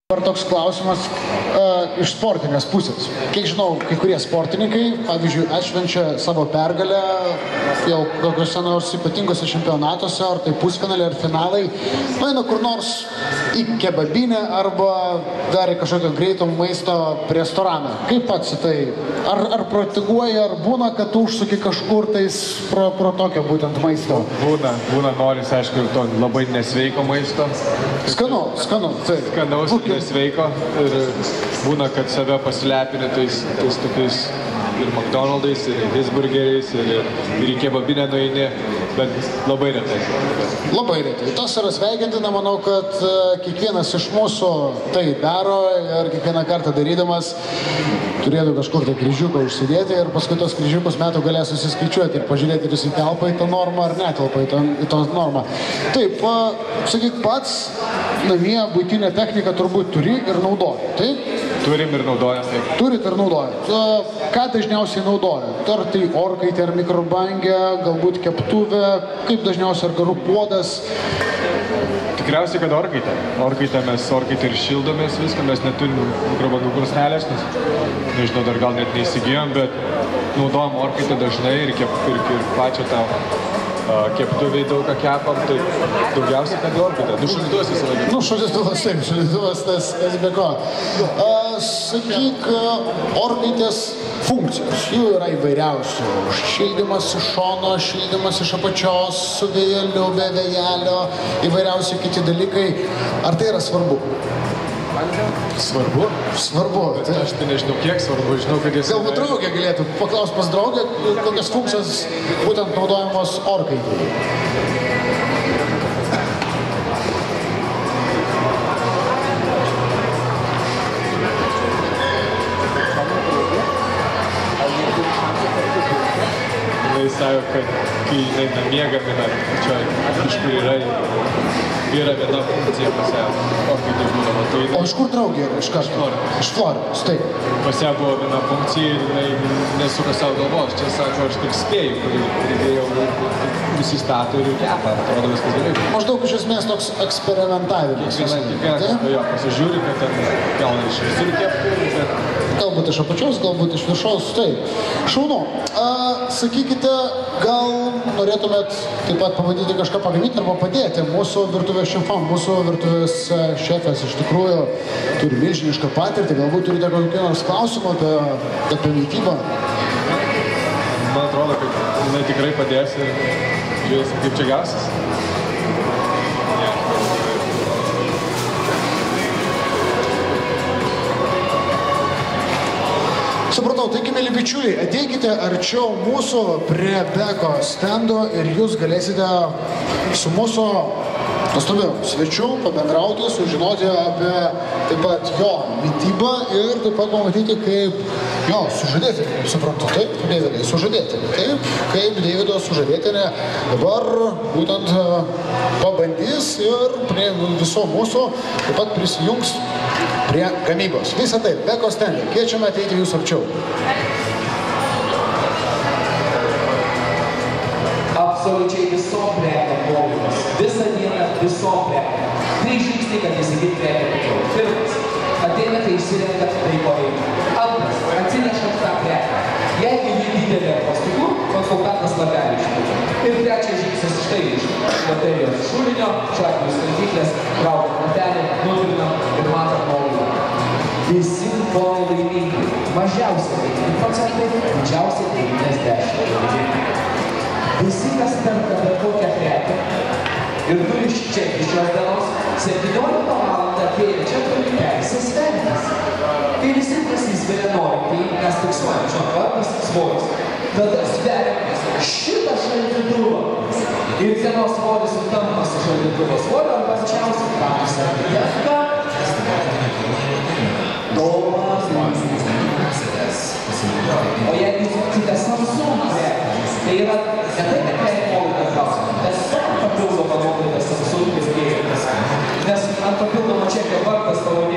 Dabar toks klausimas iš sportinės pusės. Kiek žinau, kai kurie sportininkai, pavyzdžiui, atšvenčia savo pergalę jau kokiuose nors ypatingose čempionatuose, ar tai pusfinaliai, ar finalai, nueina kur nors į kebabinę arba dar į kažkokio greito maisto restoraną. Kaip pats į tai? Ar praktikuoji, ar būna, kad tu užsuki kažkur tais pro tokio būtent maisto? Būna noris, aišku, ir to labai nesveiko maisto. Skanu, taip. Skanaus, nesveiko. Ir būna, kad save pasilepini tais tokiais ir McDonald'ais, ir Hesburgeriais, ir į kebabinę nueini, bet labai retai. Labai retai. Tas yra sveikintina, manau, kad kiekvienas iš mūsų tai daro ir kiekvieną kartą darydamas turėtų kažkur tai kryžiuką užsidėti ir paskui tos kryžiukus metų galės susiskaičiuoti ir pažiūrėti, ar jis įtelpa į tą normą ar netelpa į tą normą. Taip, sakyk pats, namie buitinę techniką turbūt turi ir naudoji, taip? Turim ir naudojam, taip. Turit ir naudojat. Ką dažniausiai naudojat? Ar tai orkaitė, ar mikrobangė, galbūt keptuvė, kaip dažniausiai, ar garų puodas? Tikriausiai, kad orkaitė. Orkaitė ir šildomės viską, mes neturim mikrobangų krosnelės, nes nežinau, dar gal net neįsigijom, bet naudojam orkaitę dažnai ir pačią tą keptuviai daug ką kepam, tai daugiausiai kad orkaitė. Šaldytuvas visą laiką. Šaldytuvas, taip, šaldytuvas tas be ko. Sakyk, orkaitės funkcijos, jų yra įvairiausių. Šildymas iš šono, šildymas iš apačios, su vėjeliu, be vėjelio, įvairiausi kiti dalykai. Ar tai yra svarbu? Svarbu? Svarbu. Tai aš tai nežinau, kiek svarbu. Žinau, kad jis... Galbūt draugė galėtų paklaus pas draugę, kokias funkcijas būtent naudojamos orkaitai. Jis sako, kad kai jinai namie gamina, čia iš kur yra viena funkcija pas ją, orkaitė būdama. O iš kur draugė yra? Iš karto? Iš Floridos, taip. Pas ją buvo viena funkcija ir jinai nesuka savo galvos. Čia sako, aš tik spėju, kurį pridėjau nusistato ir kepa. Atrodo viskas gerai. Maždaug iš esmės toks eksperimentavimas. Kiekvienas pasižiūri, kad ten gal iš visur keptų, bet... Galbūt iš apačios, galbūt iš viršaus, taip. Šaunu. Sakykite, gal norėtumėt taip pat pabandyti kažką pagaminti arba padėti mūsų virtuvės šefam. Mūsų virtuvės šefas iš tikrųjų turi milžinišką patirtį. Galbūt turite kokį nors klausimą apie mitybą? Man atrodo, kad jinai tikrai padės ir žiūrėsim, kaip čia gausis. Supratau, taigi, mėly bičiuliai, ateikite arčiau mūsų prie Beko stendo ir jūs galėsite su mūsų nuostabiu svečiu pabendrauti, sužinoti apie taip pat jo mitybą ir taip pat pamatyti, kaip jo sužadėtinė, suprantu, taip, Deividai, sužadėtinė, taip, kaip Deivido sužadėtinė dabar būtent pabandys ir prie viso mūsų taip pat prisijungs prie gamybos. Visą tai, Beko stendė. Kviečiame ateiti jūs arčiau. Absoliučiai visom prekiam pokytis. Visą dieną visom prekiam. 3 žingsniai, kad įsigyti prekiam pigiau. Pirmas. Ateinate išsirenkat tai ko reikia. Antras. Atsinešat tą prekę. Jeigu jį didelė plastikų, konsultantas labiau išpūčia. Ir trečias žingsnis štai iš baterijos šulinio, šiuo atveju skaldyklės, traukiam ratelį, nutrinam ir matom naujų. Visi ponai laimingi. Mažiausiai 9%, didžiausiai 90%. Visi, kas perka bet kokią prekę ir turi čia iš šios dienos 17 valandą atėję čia turi teisę stengtis. Kai visi pasisveria norintį, mes fiksuojam čia vardas, svoris. Tada sveriamės šitą šaldytuvą. Ir dienos svoris sutampa su šaldytuvo svoriu arba arčiausiai patys architektą. O jeigu įsipkite Samsung prekę, tai yra ne tai, kad prekę nuolaidą gausite, tiesiog papildomą nuolaidą Samsung, nes ant papildomo čekio vardas pavadinimas.